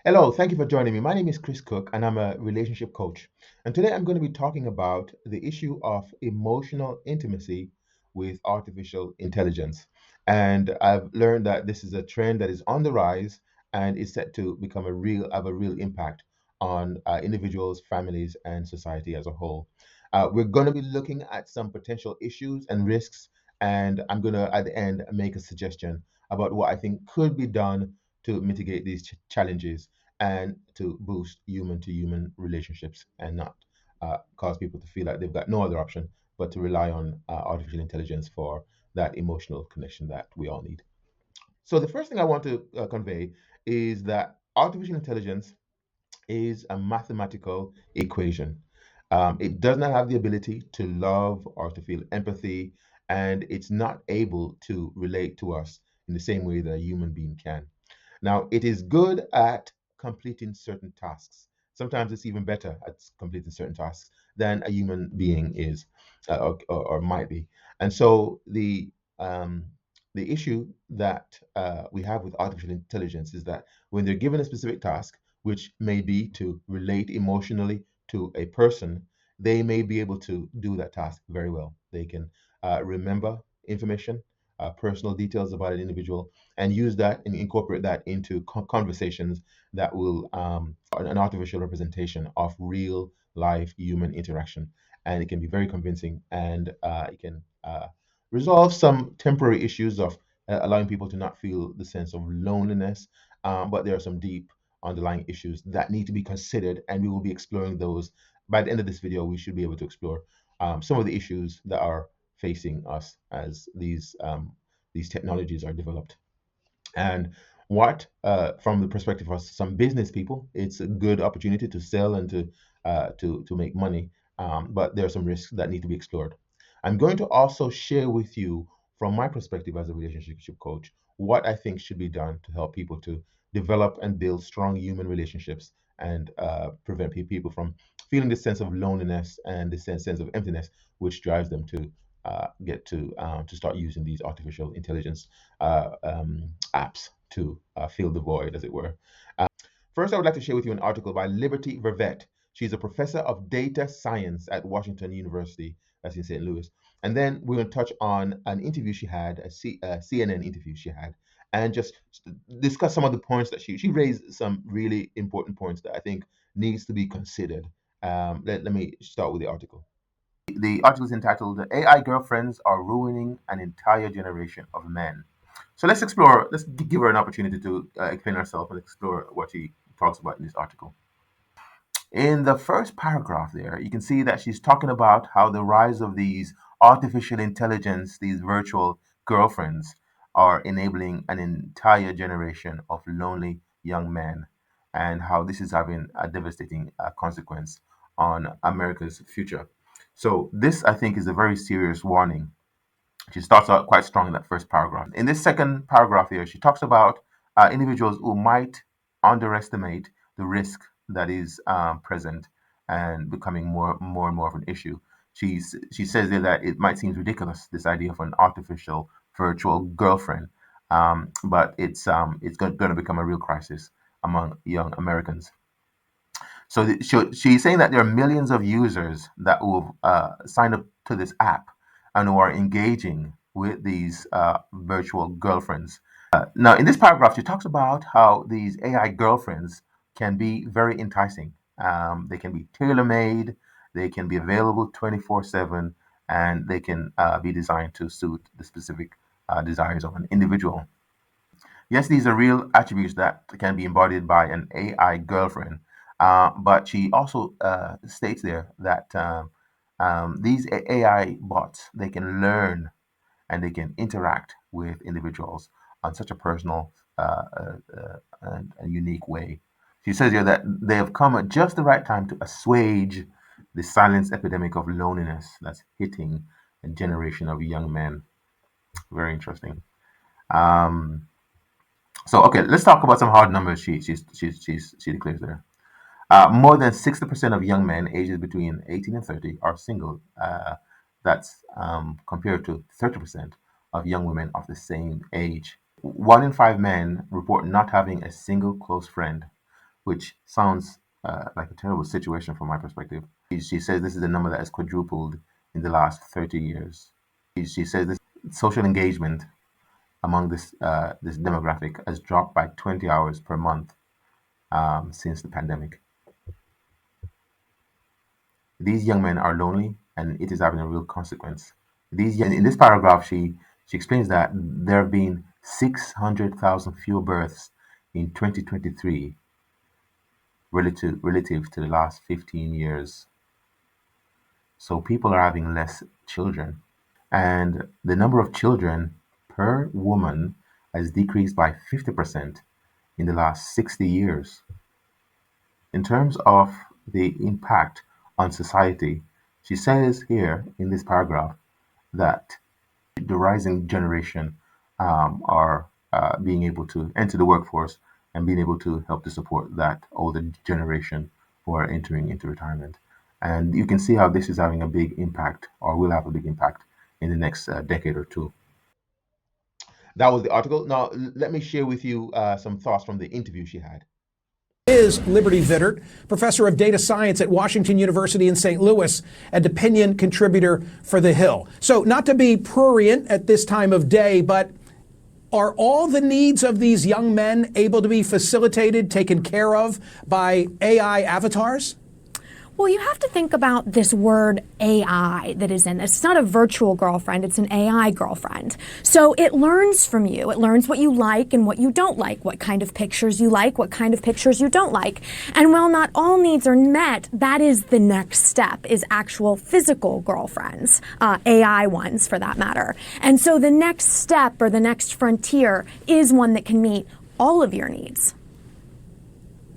Hello, thank you for joining me. My name is Chris Cook, and I'm a relationship coach. And today I'm going to be talking about the issue of emotional intimacy with artificial intelligence. And I've learned that this is a trend that is on the rise and is set to become have a real impact on individuals, families, and society as a whole. We're going to be looking at some potential issues and risks, and I'm going to, at the end, make a suggestion about what I think could be done to mitigate these challenges and to boost human to human relationships and not cause people to feel like they've got no other option but to rely on artificial intelligence for that emotional connection that we all need. So, the first thing I want to convey is that artificial intelligence is a mathematical equation. It does not have the ability to love or to feel empathy, and it's not able to relate to us in the same way that a human being can. Now, it is good at completing certain tasks. Sometimes it's even better at completing certain tasks than a human being is or might be. And so um, the issue that we have with artificial intelligence is that when they're given a specific task, which may be to relate emotionally to a person, they may be able to do that task very well. They can remember information, personal details about an individual, and use that and incorporate that into conversations that will an artificial representation of real life human interaction. And it can be very convincing, and it can resolve some temporary issues of allowing people to not feel the sense of loneliness. But there are some deep underlying issues that need to be considered, and we will be exploring those. By the end of this video, we should be able to explore some of the issues that are facing us as these technologies are developed. And what, from the perspective of some business people, it's a good opportunity to sell and to make money. But there are some risks that need to be explored. I'm going to also share with you, from my perspective as a relationship coach, what I think should be done to help people to develop and build strong human relationships and prevent people from feeling this sense of loneliness and this sense of emptiness, which drives them to get to start using these artificial intelligence apps to fill the void, as it were. First, I would like to share with you an article by Liberty Vervet. She's a professor of data science at Washington University, that's in St. Louis. And then we're going to touch on an interview she had, a CNN interview she had, and just discuss some of the points that she raised some really important points that I think needs to be considered. Let me start with the article. The article is entitled AI Girlfriends Are Ruining an Entire Generation of Men. So let's give her an opportunity to explain herself and explore what she talks about in this article. In the first paragraph, there, you can see that she's talking about how the rise of these artificial intelligence, these virtual girlfriends, are enabling an entire generation of lonely young men, and how this is having a devastating consequence on America's future. So, this, I think, is a very serious warning. She starts out quite strong in that first paragraph. In this second paragraph here, she talks about individuals who might underestimate the risk that is present and becoming more and more of an issue. She says there that it might seem ridiculous, this idea of an artificial virtual girlfriend, but it's going to become a real crisis among young Americans. So she's saying that there are millions of users that will sign up to this app and who are engaging with these virtual girlfriends. Now, in this paragraph, she talks about how these AI girlfriends can be very enticing. They can be tailor made, they can be available 24/7, and they can be designed to suit the specific desires of an individual. Yes, these are real attributes that can be embodied by an AI girlfriend. But she also states there that these AI bots, they can learn and they can interact with individuals on such a personal and a unique way. She says here that they have come at just the right time to assuage the silent epidemic of loneliness that's hitting a generation of young men. Very interesting. Um, So okay, let's talk about some hard numbers. She declares there. More than 60% of young men ages between 18 and 30 are single. That's compared to 30% of young women of the same age. One in five men report not having a single close friend. which sounds like a terrible situation from my perspective. She says this is a number that has quadrupled in the last 30 years. She says this social engagement among this demographic has dropped by 20 hours per month since the pandemic. These young men are lonely, and it is having a real consequence. In this paragraph, she explains that there have been 600,000 fewer births in 2023 relative to the last 15 years. So people are having less children, and the number of children per woman has decreased by 50% in the last 60 years. In terms of the impact on society, she says here in this paragraph that the rising generation are being able to enter the workforce and being able to help to support that older generation who are entering into retirement. And you can see how this is having a big impact, or will have a big impact, in the next decade or two. That was the article. Now, let me share with you some thoughts from the interview she had. Is Liberty Vittert, professor of data science at Washington University in St. Louis, and opinion contributor for The Hill. So, not to be prurient at this time of day, but are all the needs of these young men able to be facilitated, taken care of by AI avatars? Well, you have to think about this word AI that is in this. It's not a virtual girlfriend, it's an AI girlfriend. So it learns from you. It learns what you like and what you don't like, what kind of pictures you like, what kind of pictures you don't like. And while not all needs are met, that is the next step, is actual physical girlfriends, AI ones for that matter. And so the next step or the next frontier is one that can meet all of your needs.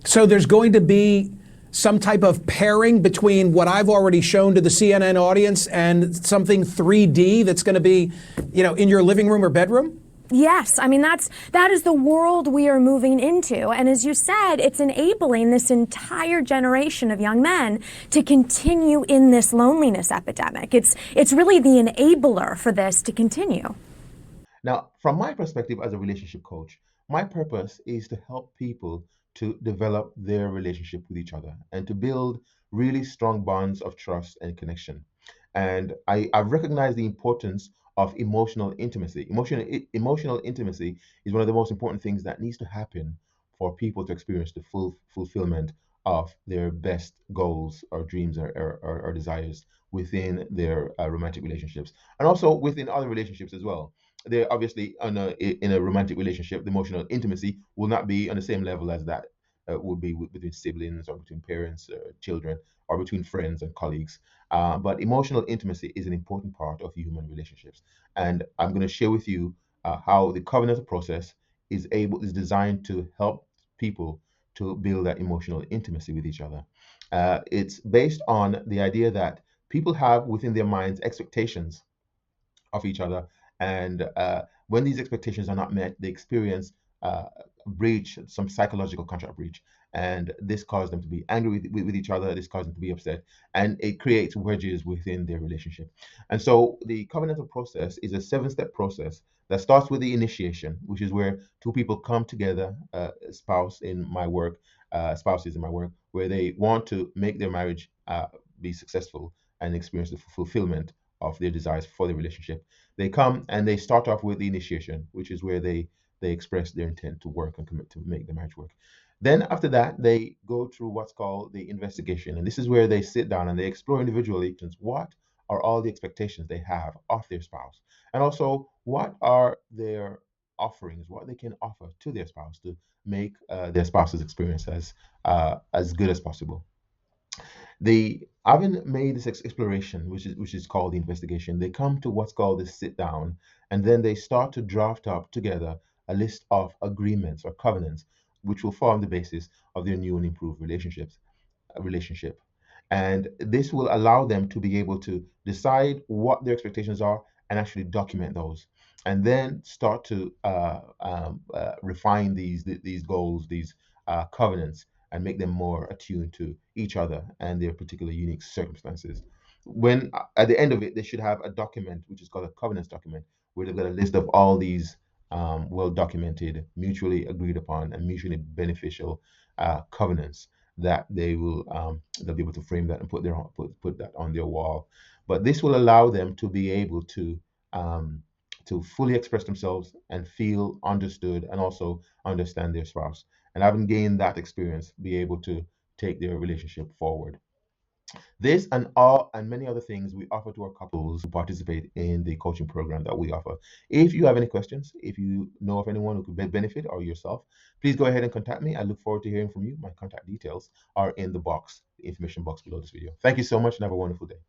So there's going to be some type of pairing between what I've already shown to the CNN audience and something 3D that's going to be, in your living room or bedroom? Yes, I mean that is the world we are moving into. And as you said, it's enabling this entire generation of young men to continue in this loneliness epidemic. It's really the enabler for this to continue. Now, from my perspective as a relationship coach, my purpose is to help people to develop their relationship with each other and to build really strong bonds of trust and connection. And I've recognized the importance of emotional intimacy. Emotional intimacy is one of the most important things that needs to happen for people to experience the full fulfillment of their best goals or dreams or desires within their romantic relationships and also within other relationships as well. They're obviously in a romantic relationship, the emotional intimacy will not be on the same level as that would be between siblings or between parents, children, or between friends and colleagues. But emotional intimacy is an important part of human relationships, and I'm going to share with you how the covenant process is designed to help people to build that emotional intimacy with each other. It's based on the idea that people have within their minds expectations of each other. And when these expectations are not met, they experience breach, some psychological contract breach. And this causes them to be angry with each other. This causes them to be upset. And it creates wedges within their relationship. And so the covenantal process is a 7-step process that starts with the initiation, which is where two people come together, spouses in my work, where they want to make their marriage be successful and experience the fulfillment of their desires for the relationship. They come and they start off with the initiation, which is where they express their intent to work and commit to make the marriage work. Then after that, they go through what's called the investigation, and this is where they sit down and they explore individually what are all the expectations they have of their spouse, and also what are their offerings, what they can offer to their spouse to make their spouse's experience as good as possible. They haven't made this exploration, which is called the investigation. They come to what's called the sit down, and then they start to draft up together a list of agreements or covenants, which will form the basis of their new and improved relationship. And this will allow them to be able to decide what their expectations are and actually document those, and then start to refine these goals, these covenants, and make them more attuned to each other and their particular unique circumstances. When at the end of it, they should have a document which is called a covenants document, where they've got a list of all these well documented, mutually agreed upon, and mutually beneficial covenants that they'll be able to frame that and put that on their wall. But this will allow them to be able um, to fully express themselves and feel understood and also understand their spouse. And having gained that experience, be able to take their relationship forward. This and all and many other things we offer to our couples who participate in the coaching program that we offer. If you have any questions, if you know of anyone who could benefit or yourself, please go ahead and contact me. I look forward to hearing from you. My contact details are in the information box below this video. Thank you so much and have a wonderful day.